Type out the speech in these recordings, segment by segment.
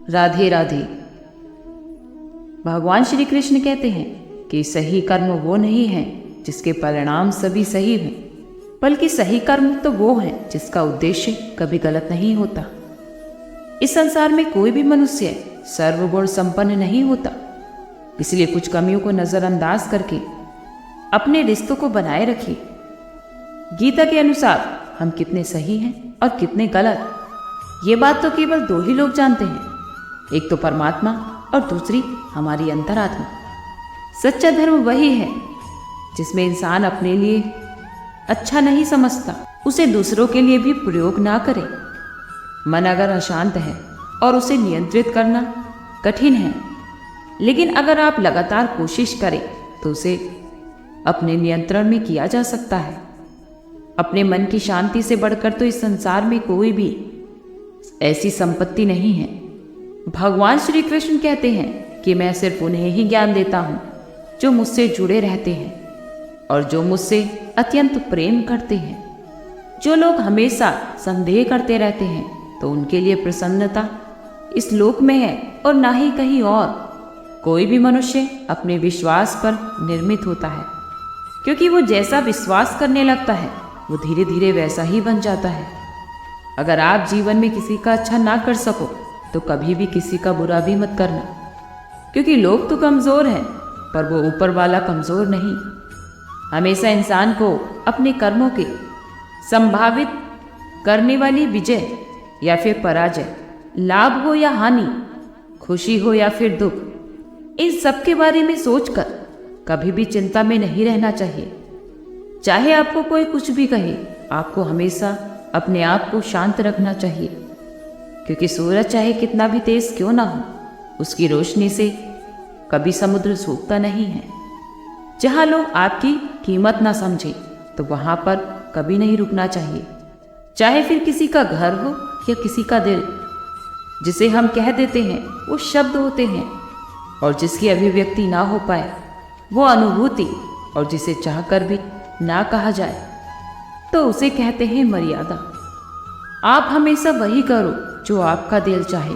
राधे राधे। भगवान श्री कृष्ण कहते हैं कि सही कर्म वो नहीं है जिसके परिणाम सभी सही हों, बल्कि सही कर्म तो वो है जिसका उद्देश्य कभी गलत नहीं होता। इस संसार में कोई भी मनुष्य सर्वगुण संपन्न नहीं होता, इसलिए कुछ कमियों को नजरअंदाज करके अपने रिश्तों को बनाए रखिए। गीता के अनुसार हम कितने सही हैं और कितने गलत, ये बात तो केवल दो ही लोग जानते हैं, एक तो परमात्मा और दूसरी हमारी अंतरात्मा। सच्चा धर्म वही है जिसमें इंसान अपने लिए अच्छा नहीं समझता, उसे दूसरों के लिए भी प्रयोग ना करे। मन अगर अशांत है और उसे नियंत्रित करना कठिन है, लेकिन अगर आप लगातार कोशिश करें तो उसे अपने नियंत्रण में किया जा सकता है। अपने मन की शांति से बढ़कर तो इस संसार में कोई भी ऐसी संपत्ति नहीं है। भगवान श्री कृष्ण कहते हैं कि मैं सिर्फ उन्हें ही ज्ञान देता हूँ जो मुझसे जुड़े रहते हैं और जो मुझसे अत्यंत प्रेम करते हैं। जो लोग हमेशा संदेह करते रहते हैं तो उनके लिए प्रसन्नता इस लोक में है और ना ही कहीं और। कोई भी मनुष्य अपने विश्वास पर निर्मित होता है, क्योंकि वो जैसा विश्वास करने लगता है वो धीरे धीरे वैसा ही बन जाता है। अगर आप जीवन में किसी का अच्छा ना कर सको तो कभी भी किसी का बुरा भी मत करना, क्योंकि लोग तो कमज़ोर हैं पर वो ऊपर वाला कमज़ोर नहीं। हमेशा इंसान को अपने कर्मों के संभावित करने वाली विजय या फिर पराजय, लाभ हो या हानि, खुशी हो या फिर दुख, इन सब के बारे में सोचकर कभी भी चिंता में नहीं रहना चाहिए। चाहे आपको कोई कुछ भी कहे, आपको हमेशा अपने आप को शांत रखना चाहिए, क्योंकि सूरज चाहे कितना भी तेज क्यों ना हो, उसकी रोशनी से कभी समुद्र सूखता नहीं है। जहाँ लोग आपकी कीमत ना समझे तो वहाँ पर कभी नहीं रुकना चाहिए। चाहे फिर किसी का घर हो या किसी का दिल, जिसे हम कह देते हैं वो शब्द होते हैं, और जिसकी अभिव्यक्ति ना हो पाए वो अनुभूति, और जिसे चाहकर भी ना कहा जाए तो उसे कहते हैं मर्यादा। आप हमेशा वही करो जो आपका दिल चाहे,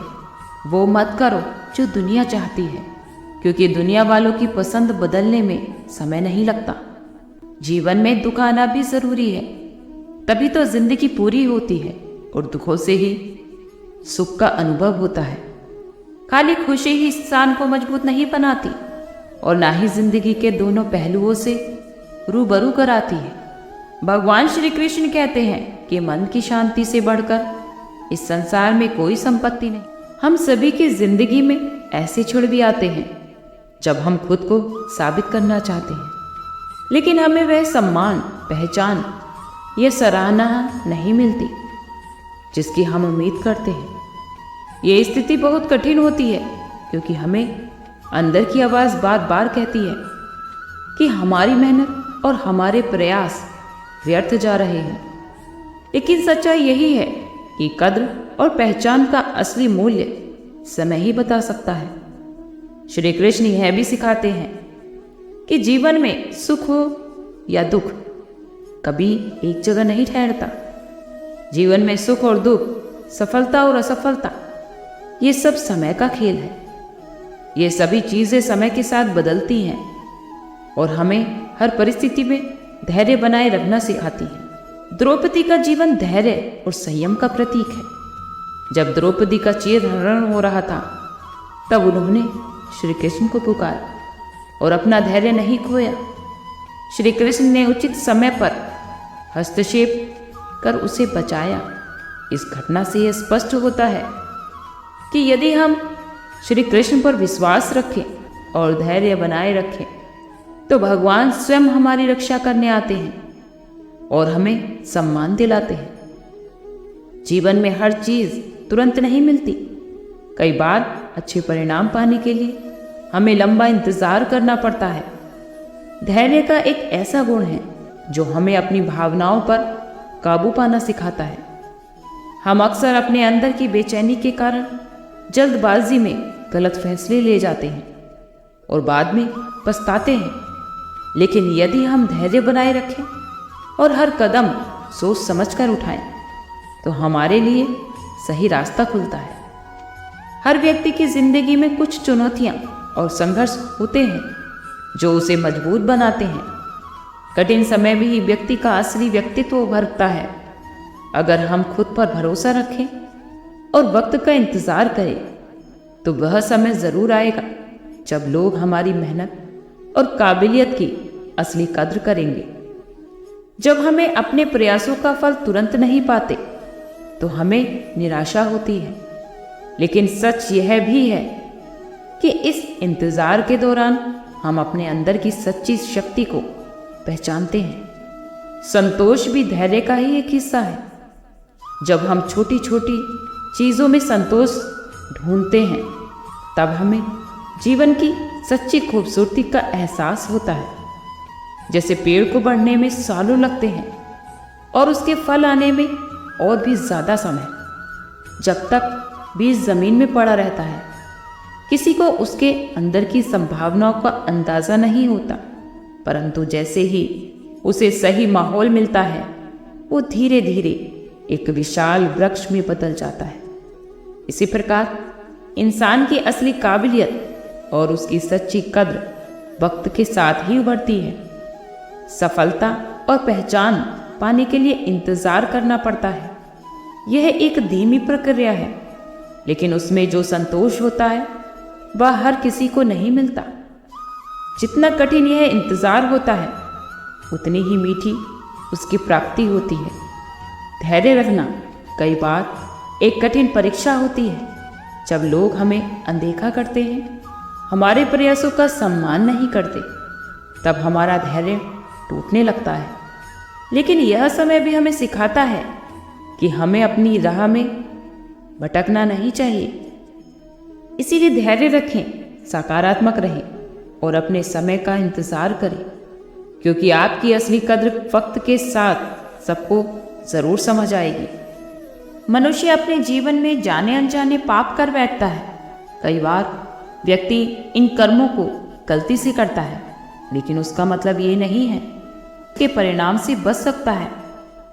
वो मत करो जो दुनिया चाहती है, क्योंकि दुनिया वालों की पसंद बदलने में समय नहीं लगता। जीवन में दुख आना भी जरूरी है, तभी तो जिंदगी पूरी होती है, और दुखों से ही सुख का अनुभव होता है। खाली खुशी ही इंसान को मजबूत नहीं बनाती और ना ही जिंदगी के दोनों पहलुओं से रूबरू कराती है। भगवान श्री कृष्ण कहते हैं कि मन की शांति से बढ़कर इस संसार में कोई संपत्ति नहीं। हम सभी की जिंदगी में ऐसे क्षण भी आते हैं जब हम खुद को साबित करना चाहते हैं, लेकिन हमें वह सम्मान, पहचान या सराहना नहीं मिलती जिसकी हम उम्मीद करते हैं। ये स्थिति बहुत कठिन होती है, क्योंकि हमें अंदर की आवाज़ बार बार कहती है कि हमारी मेहनत और हमारे प्रयास व्यर्थ जा रहे हैं। लेकिन सच्चाई यही है कि कद्र और पहचान का असली मूल्य समय ही बता सकता है। श्री कृष्ण यह भी सिखाते हैं कि जीवन में सुख हो या दुख कभी एक जगह नहीं ठहरता। जीवन में सुख और दुख, सफलता और असफलता, ये सब समय का खेल है। ये सभी चीज़ें समय के साथ बदलती हैं और हमें हर परिस्थिति में धैर्य बनाए रखना सिखाती है। द्रौपदी का जीवन धैर्य और संयम का प्रतीक है। जब द्रौपदी का चीरहरण हो रहा था तब उन्होंने श्री कृष्ण को पुकारा और अपना धैर्य नहीं खोया। श्री कृष्ण ने उचित समय पर हस्तक्षेप कर उसे बचाया। इस घटना से यह स्पष्ट होता है कि यदि हम श्री कृष्ण पर विश्वास रखें और धैर्य बनाए रखें तो भगवान स्वयं हमारी रक्षा करने आते हैं और हमें सम्मान दिलाते हैं। जीवन में हर चीज़ तुरंत नहीं मिलती। कई बार अच्छे परिणाम पाने के लिए हमें लंबा इंतज़ार करना पड़ता है। धैर्य का एक ऐसा गुण है जो हमें अपनी भावनाओं पर काबू पाना सिखाता है। हम अक्सर अपने अंदर की बेचैनी के कारण जल्दबाजी में गलत फैसले ले जाते हैं और बाद में पछताते हैं। लेकिन यदि हम धैर्य बनाए रखें और हर कदम सोच समझकर उठाएं तो हमारे लिए सही रास्ता खुलता है। हर व्यक्ति की जिंदगी में कुछ चुनौतियां और संघर्ष होते हैं जो उसे मजबूत बनाते हैं। कठिन समय में ही व्यक्ति का असली व्यक्तित्व उभरता है। अगर हम खुद पर भरोसा रखें और वक्त का इंतजार करें तो वह समय जरूर आएगा जब लोग हमारी मेहनत और काबिलियत की असली कद्र करेंगे। जब हमें अपने प्रयासों का फल तुरंत नहीं पाते तो हमें निराशा होती है, लेकिन सच यह भी है कि इस इंतजार के दौरान हम अपने अंदर की सच्ची शक्ति को पहचानते हैं। संतोष भी धैर्य का ही एक हिस्सा है। जब हम छोटी छोटी चीज़ों में संतोष ढूंढते हैं तब हमें जीवन की सच्ची खूबसूरती का एहसास होता है। जैसे पेड़ को बढ़ने में सालों लगते हैं और उसके फल आने में और भी ज़्यादा समय, जब तक बीज ज़मीन में पड़ा रहता है किसी को उसके अंदर की संभावनाओं का अंदाज़ा नहीं होता, परंतु जैसे ही उसे सही माहौल मिलता है वो धीरे धीरे एक विशाल वृक्ष में बदल जाता है। इसी प्रकार इंसान की असली काबिलियत और उसकी सच्ची कद्र वक्त के साथ ही उभरती है। सफलता और पहचान पाने के लिए इंतजार करना पड़ता है। यह एक धीमी प्रक्रिया है, लेकिन उसमें जो संतोष होता है वह हर किसी को नहीं मिलता। जितना कठिन यह इंतजार होता है उतनी ही मीठी उसकी प्राप्ति होती है। धैर्य रखना कई बार एक कठिन परीक्षा होती है। जब लोग हमें अनदेखा करते हैं, हमारे प्रयासों का सम्मान नहीं करते, तब हमारा धैर्य टूटने लगता है। लेकिन यह समय भी हमें सिखाता है कि हमें अपनी राह में भटकना नहीं चाहिए। इसीलिए धैर्य रखें, सकारात्मक रहें और अपने समय का इंतजार करें, क्योंकि आपकी असली कद्र वक्त के साथ सबको जरूर समझ आएगी। मनुष्य अपने जीवन में जाने अनजाने पाप कर बैठता है। कई बार व्यक्ति इन कर्मों को गलती से करता है, लेकिन उसका मतलब ये नहीं है कि परिणाम से बच सकता है।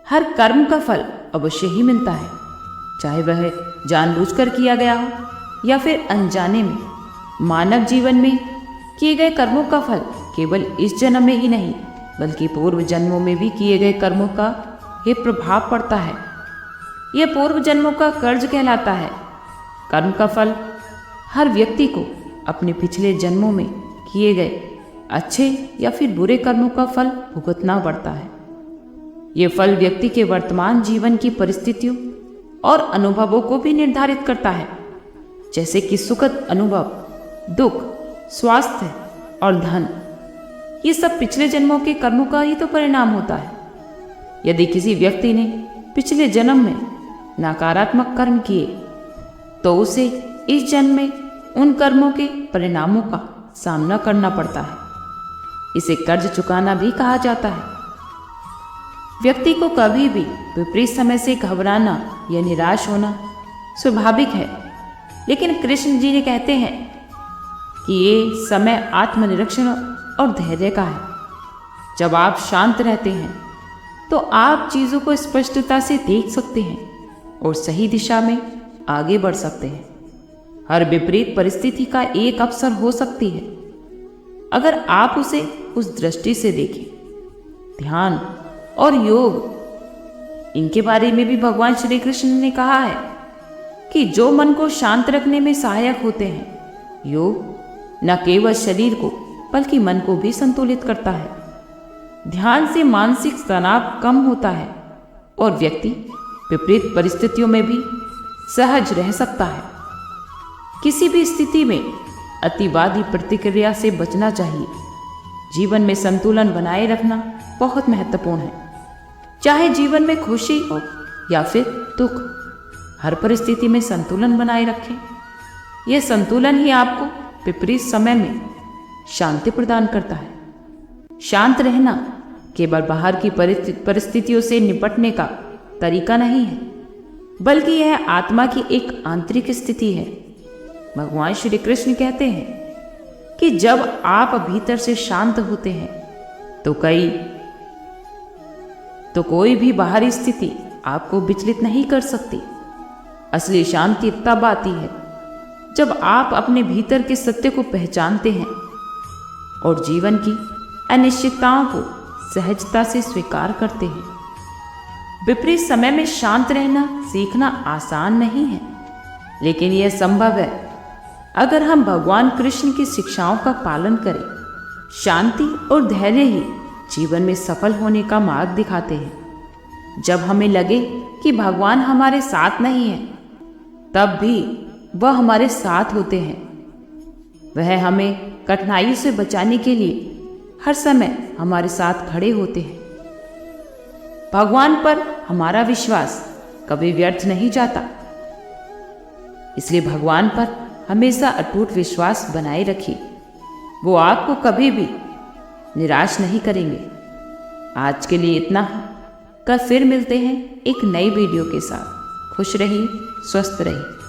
हर कर्म का फल अवश्य ही मिलता है, चाहे वह जानबूझकर किया गया हो या फिर अनजाने में। मानव जीवन में किए गए कर्मों का फल केवल इस जन्म में ही नहीं बल्कि पूर्व जन्मों में भी किए गए कर्मों का ही प्रभाव पड़ता है। यह पूर्व जन्मों का कर्ज कहलाता है। कर्म का फल हर व्यक्ति को अपने पिछले जन्मों में किए गए अच्छे या फिर बुरे कर्मों का फल भुगतना पड़ता है। ये फल व्यक्ति के वर्तमान जीवन की परिस्थितियों और अनुभवों को भी निर्धारित करता है, जैसे कि सुखद अनुभव, दुख, स्वास्थ्य और धन। ये सब पिछले जन्मों के कर्मों का ही तो परिणाम होता है। यदि किसी व्यक्ति ने पिछले जन्म में नकारात्मक कर्म किए तो उसे इस जन्म में उन कर्मों के परिणामों का सामना करना पड़ता है। इसे कर्ज चुकाना भी कहा जाता है। व्यक्ति को कभी भी विपरीत समय से घबराना या निराश होना स्वाभाविक है, लेकिन कृष्ण जी ने कहते हैं कि ये समय आत्मनिरीक्षण और धैर्य का है। जब आप शांत रहते हैं तो आप चीज़ों को स्पष्टता से देख सकते हैं और सही दिशा में आगे बढ़ सकते हैं। हर विपरीत परिस्थिति का एक अवसर हो सकती है अगर आप उसे उस दृष्टि से देखें। ध्यान और योग, इनके बारे में भी भगवान श्री कृष्ण ने कहा है कि जो मन को शांत रखने में सहायक होते हैं। योग न केवल शरीर को बल्कि मन को भी संतुलित करता है। ध्यान से मानसिक तनाव कम होता है और व्यक्ति विपरीत परिस्थितियों में भी सहज रह सकता है। किसी भी स्थिति में अतिवादी प्रतिक्रिया से बचना चाहिए। जीवन में संतुलन बनाए रखना बहुत महत्वपूर्ण है। चाहे जीवन में खुशी हो या फिर दुख, हर परिस्थिति में संतुलन बनाए रखें। यह संतुलन ही आपको विपरीत समय में शांति प्रदान करता है। शांत रहना केवल बाहर की परिस्थितियों से निपटने का तरीका नहीं है, बल्कि यह आत्मा की एक आंतरिक स्थिति है। भगवान श्री कृष्ण कहते हैं कि जब आप भीतर से शांत होते हैं तो कोई भी बाहरी स्थिति आपको विचलित नहीं कर सकती। असली शांति तब आती है जब आप अपने भीतर के सत्य को पहचानते हैं और जीवन की अनिश्चितताओं को सहजता से स्वीकार करते हैं। विपरीत समय में शांत रहना सीखना आसान नहीं है, लेकिन यह संभव है अगर हम भगवान कृष्ण की शिक्षाओं का पालन करें। शांति और धैर्य ही जीवन में सफल होने का मार्ग दिखाते हैं। जब हमें लगे कि भगवान हमारे साथ नहीं है, तब भी वह हमारे साथ होते हैं। वह हमें कठिनाइयों से बचाने के लिए हर समय हमारे साथ खड़े होते हैं। भगवान पर हमारा विश्वास कभी व्यर्थ नहीं जाता, इसलिए भगवान पर हमेशा अटूट विश्वास बनाए रखिए। वो आपको कभी भी निराश नहीं करेंगे। आज के लिए इतना। कल फिर मिलते हैं एक नई वीडियो के साथ। खुश रहिए, स्वस्थ रहिए।